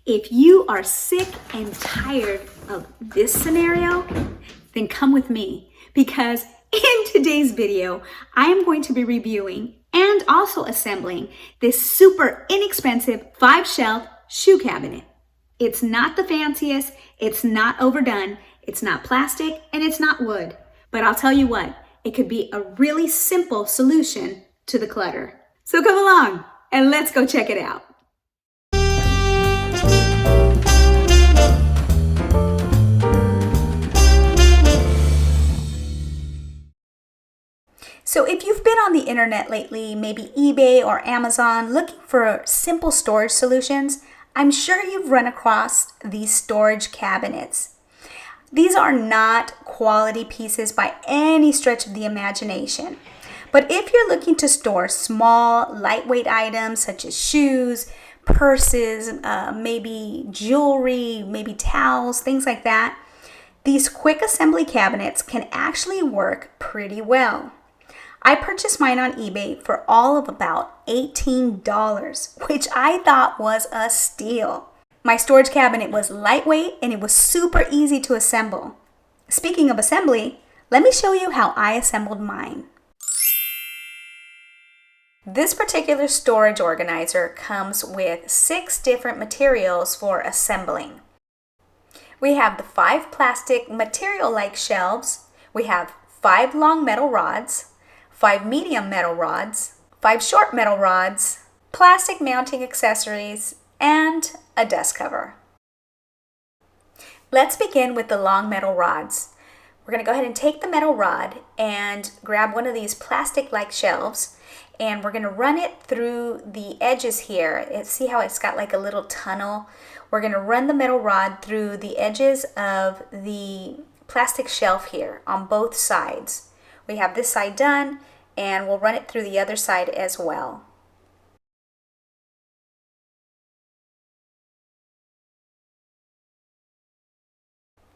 If you are sick and tired of this scenario, then come with me, because in today's video, I am going to be reviewing and also assembling this super inexpensive 5-shelf shoe cabinet. It's not the fanciest, it's not overdone, it's not plastic, and it's not wood. But I'll tell you what, it could be a really simple solution to the clutter. So come along and let's go check it out. So if you've been on the internet lately, maybe eBay or Amazon, looking for simple storage solutions, I'm sure you've run across these storage cabinets. These are not quality pieces by any stretch of the imagination. But if you're looking to store small, lightweight items such as shoes, purses, maybe jewelry, maybe towels, things like that, these quick assembly cabinets can actually work pretty well. I purchased mine on eBay for all of about $18, which I thought was a steal. My storage cabinet was lightweight and it was super easy to assemble. Speaking of assembly, let me show you how I assembled mine. This particular storage organizer comes with 6 different materials for assembling. We have the 5 plastic material-like shelves. We have 5 long metal rods, 5 medium metal rods, 5 short metal rods, plastic mounting accessories, and a dust cover. Let's begin with the long metal rods. We're going to go ahead and take the metal rod and grab one of these plastic-like shelves, and we're going to run it through the edges here. See how it's got like a little tunnel? We're going to run the metal rod through the edges of the plastic shelf here on both sides. We have this side done, and we'll run it through the other side as well.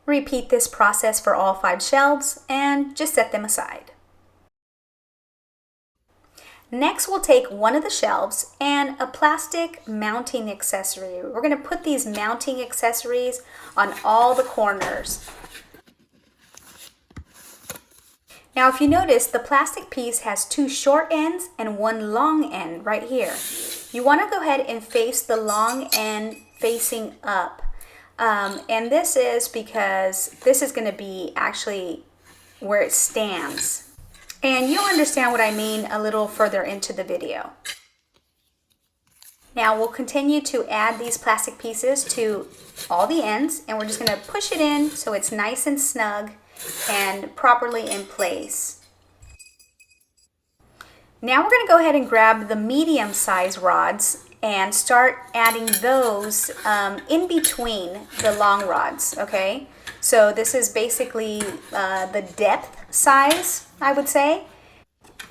Repeat this process for all 5 shelves and just set them aside. Next, we'll take one of the shelves and a plastic mounting accessory. We're going to put these mounting accessories on all the corners. Now, if you notice, the plastic piece has 2 short ends and 1 long end right here. You want to go ahead and face the long end facing up. And this is because this is going to be actually where it stands. And you'll understand what I mean a little further into the video. Now we'll continue to add these plastic pieces to all the ends, and we're just going to push it in so it's nice and snug and properly in place. Now we're going to go ahead and grab the medium size rods and start adding those in between the long rods, okay? So this is basically the depth size, I would say.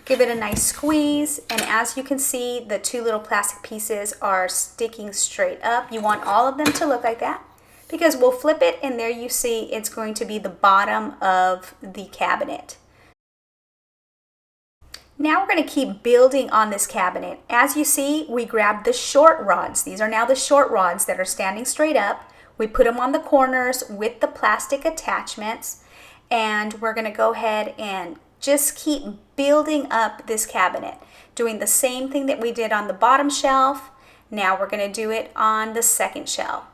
Give it a nice squeeze, and as you can see, the 2 little plastic pieces are sticking straight up. You want all of them to look like that, because we'll flip it, and there you see it's going to be the bottom of the cabinet. Now we're going to keep building on this cabinet. As you see, we grabbed the short rods. These are now the short rods that are standing straight up. We put them on the corners with the plastic attachments, and we're going to go ahead and just keep building up this cabinet, doing the same thing that we did on the bottom shelf. Now we're going to do it on the second shelf.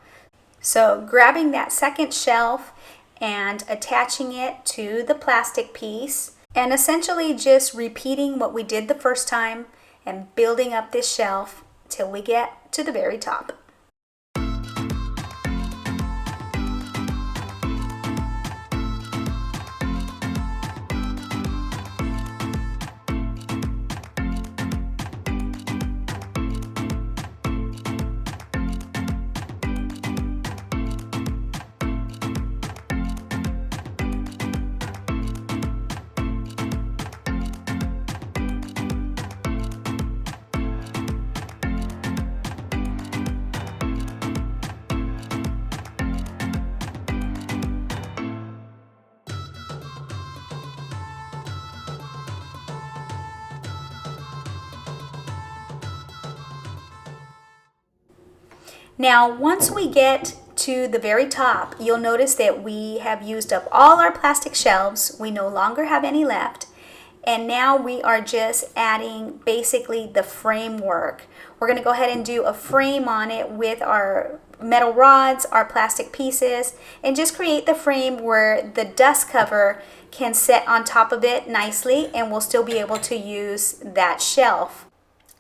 So grabbing that second shelf and attaching it to the plastic piece, and essentially just repeating what we did the first time and building up this shelf till we get to the very top. Now, once we get to the very top, you'll notice that we have used up all our plastic shelves. We no longer have any left. And now we are just adding basically the framework. We're going to go ahead and do a frame on it with our metal rods, our plastic pieces, and just create the frame where the dust cover can sit on top of it nicely, and we'll still be able to use that shelf.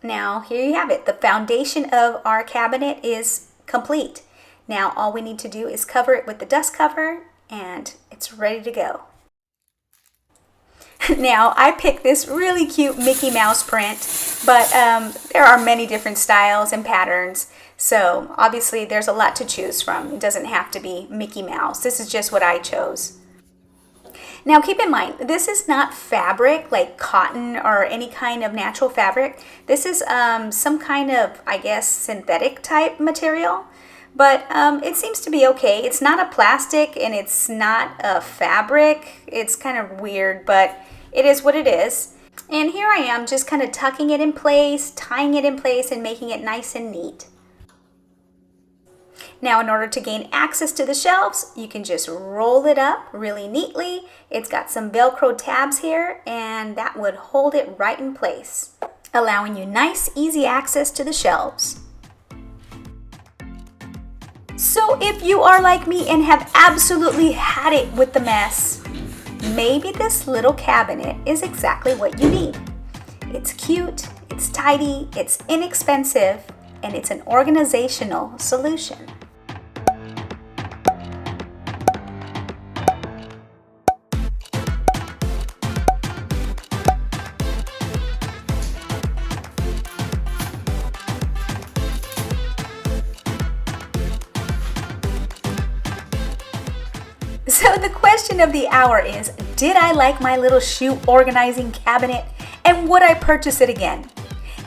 Now, here you have it. The foundation of our cabinet is complete. Now, all we need to do is cover it with the dust cover, and it's ready to go. Now, I picked this really cute Mickey Mouse print, but there are many different styles and patterns. So obviously there's a lot to choose from. It doesn't have to be Mickey Mouse. This is just what I chose. Now keep in mind, this is not fabric like cotton or any kind of natural fabric. This is some kind of, I guess, synthetic type material. But it seems to be okay. It's not a plastic and it's not a fabric. It's kind of weird, but it is what it is. And here I am just kind of tucking it in place, tying it in place, and making it nice and neat. Now, in order to gain access to the shelves, you can just roll it up really neatly. It's got some Velcro tabs here, and that would hold it right in place, allowing you nice, easy access to the shelves. So if you are like me and have absolutely had it with the mess, maybe this little cabinet is exactly what you need. It's cute, it's tidy, it's inexpensive, and it's an organizational solution. So the question of the hour is, did I like my little shoe organizing cabinet, and would I purchase it again?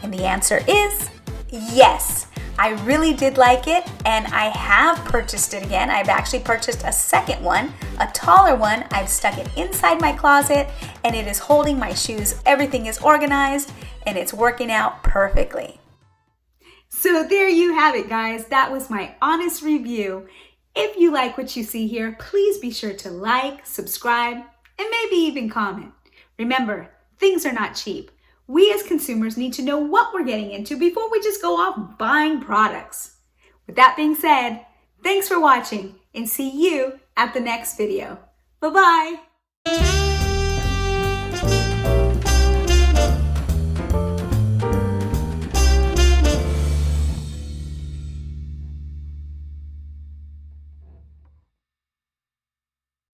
And the answer is yes. I really did like it, and I have purchased it again. I've actually purchased a second one, a taller one. I've stuck it inside my closet, and it is holding my shoes. Everything is organized, and it's working out perfectly. So there you have it, guys. That was my honest review. If you like what you see here, please be sure to like, subscribe, and maybe even comment. Remember, things are not cheap. We as consumers need to know what we're getting into before we just go off buying products. With that being said, thanks for watching and see you at the next video. Bye-bye.